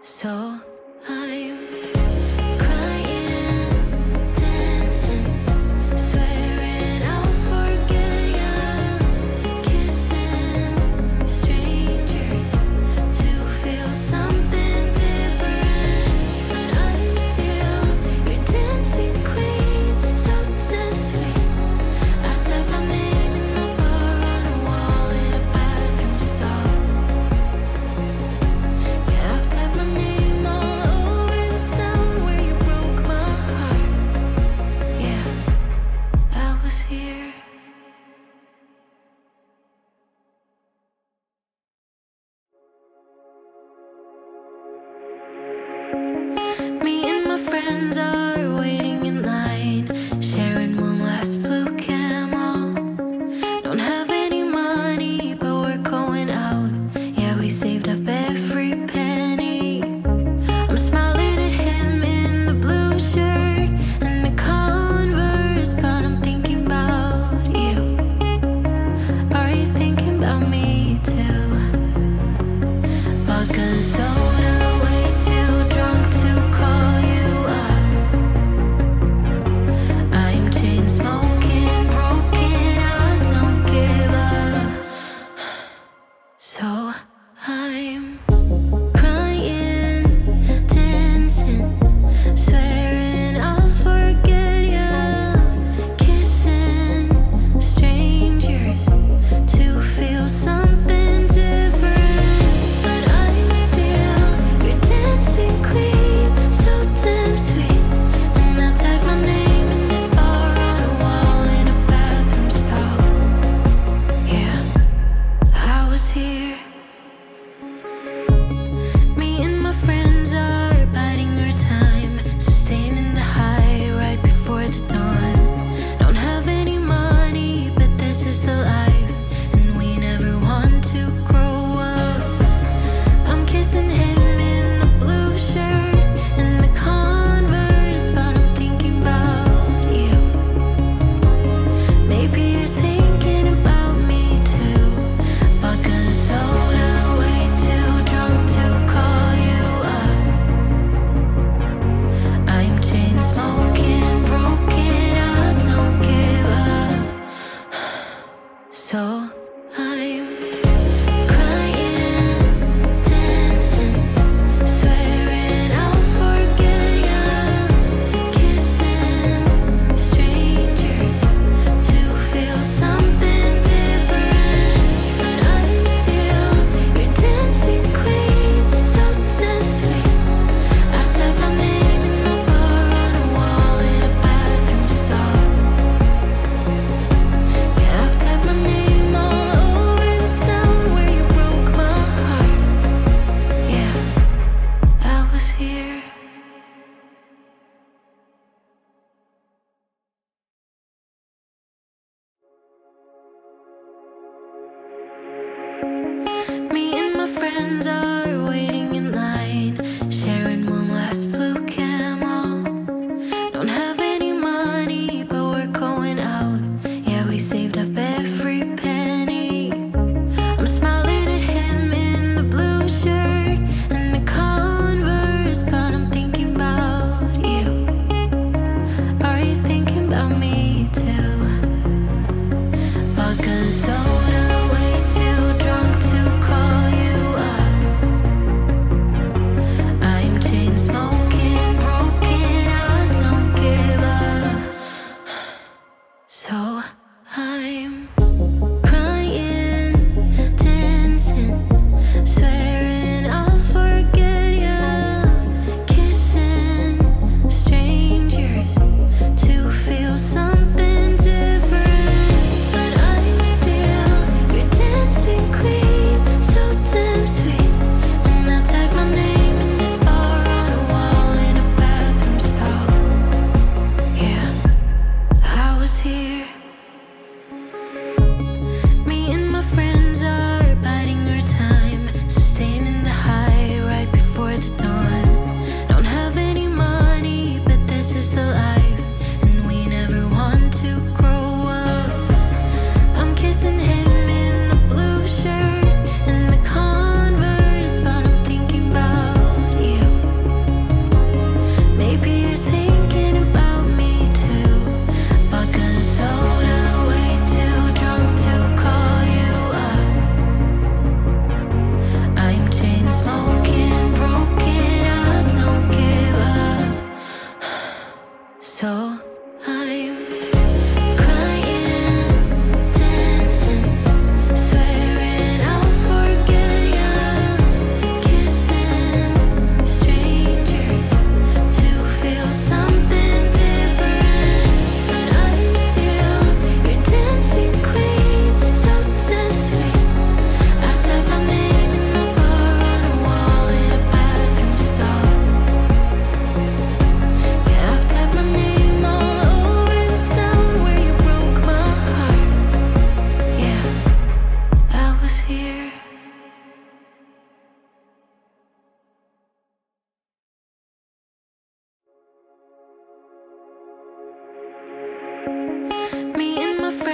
So I'm crying, dancing, swearing I'll forget you, kissing strangers to feel something different. But I'm still your dancing queen, so damn sweet. I type my name in the bar on a wall in a bathroom stall. Yeah, I've typed my name all over this town where you broke my heart. Yeah, I was here. Me and my friends are waiting in line, sharing one last blue camel. Don't have any money, but we're going out. Yeah, we saved up every penny. I'm smiling at him in the blue shirt and the Converse, but I'm thinking about you. Are you thinking about me too? Vodka and soda, way too drunk to call you up. I'm chain smoking, broken, I don't give up. So I'm crying, dancing, swearing I'll forget you, kissing strangers to feel something different. But I'm still your dancing queen, so damn sweet. And I type my name in this bar on a wall in a bathroom stall. Yeah, I was here. Me and my friends are biding our time, sustaining the high right before the dawn. Don't have any money, but this is the life, and we never want to grow up. I'm kissing him in the blue shirt and the Converse, but I'm thinking about you. Maybe you're thinking about me too. Vodka and soda, way too drunk to call you up. I'm chain smoking, broken, I don't give up. So I'm crying, dancing, swearing I'll forget you, kissing strangers to feel something different. But I'm still your dancing queen, so damn sweet. I type my name in the bar on a wall in a bathroom stall. Yeah, I've typed my name all over this town where you broke my heart. Yeah, I was here. Me and my friends are waiting in line, sharing one last blue camel. Don't have any money, but we're going out. Yeah, we saved up every penny. I'm smiling at him in the blue shirt and the Converse, but I'm thinking about you. Are you thinking about me too? Vodka and soda, way too drunk to call you up.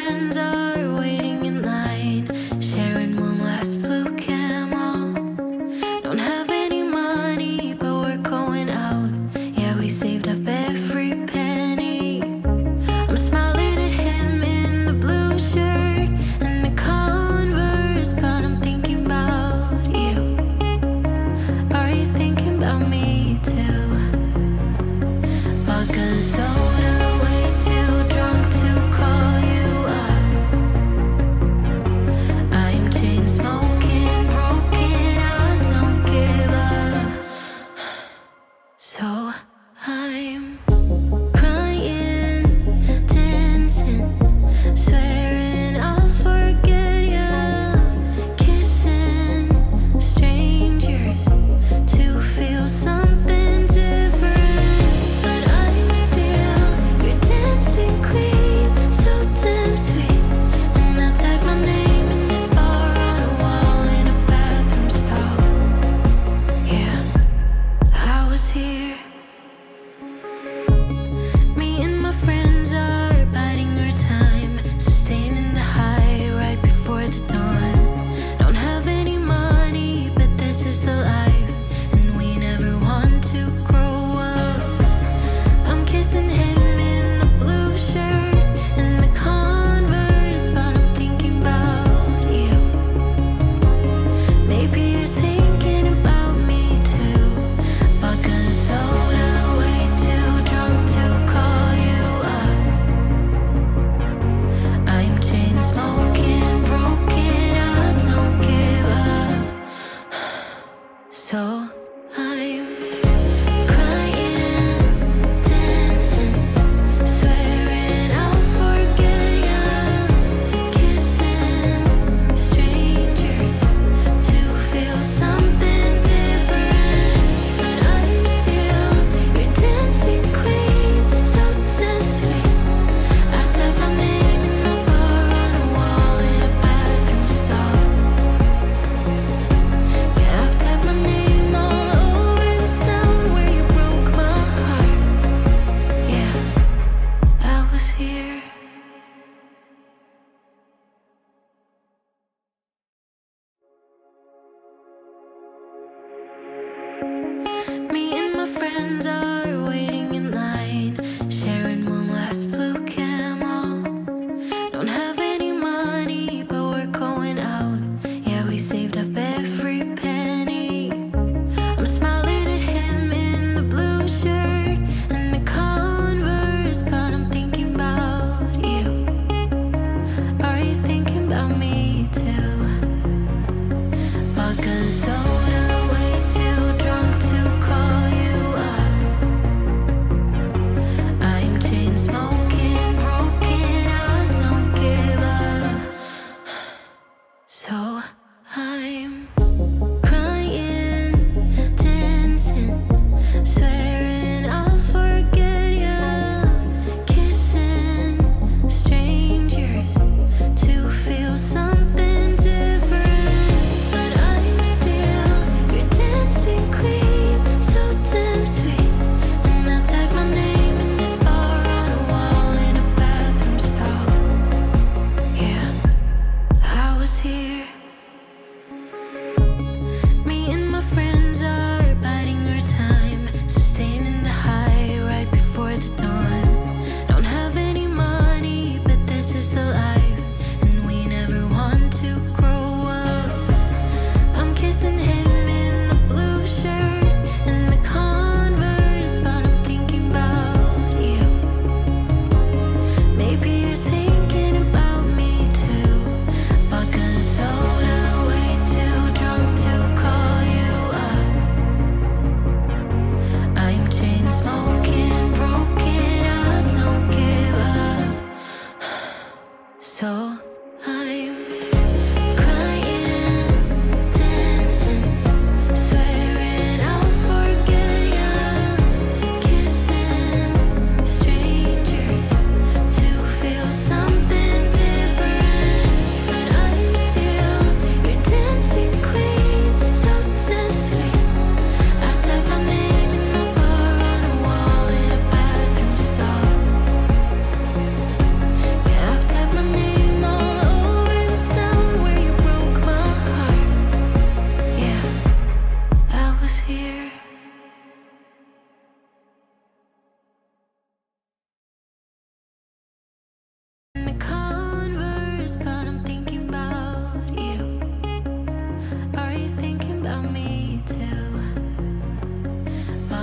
friends are waiting in line, sharing one last blue camel. Don't have any money, but we're going out. Yeah, we saved up every penny. I'm smiling at him in the blue shirt and the Converse, but I'm thinking about you. Are you thinking about me too? Vodka soda, way too drunk to call you up. I'm chain smoking, broken, I don't give up. So I'm crying, dancing, swearing I'll forget you, kissing strangers to feel something different. But I'm still your dancing queen, so damn sweet. And I type my name in this bar on a wall in a bathroom stall. Yeah, I was here. Me and my friends are biding our time, sustaining the high right before the dawn. Don't have any money, but this is the life, and we never want to grow up. I'm kissing him in the blue shirt and the Converse, but I'm thinking about you. Maybe you're thinking about me too. Vodka soda, way too drunk to call you up. I'm chain smoking, broken, I don't give up. So I'm crying, dancing, swearing I'll forget you, kissing strangers to feel something different. But I'm still your dancing queen, so damn sweet. I type my name in the bar on a wall in a bathroom stall. Yeah, I've typed my name all over this town where you broke my heart. Yeah, I was here. Me and my friends are waiting in line, sharing one last blue camel. Don't have any money, but we're going out. Yeah, we saved up every penny. I'm smiling at him in the blue shirt and the Converse, but I'm thinking about you. Are you thinking about me too? Vodka soda, way too drunk to call you up.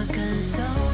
vodka and soda.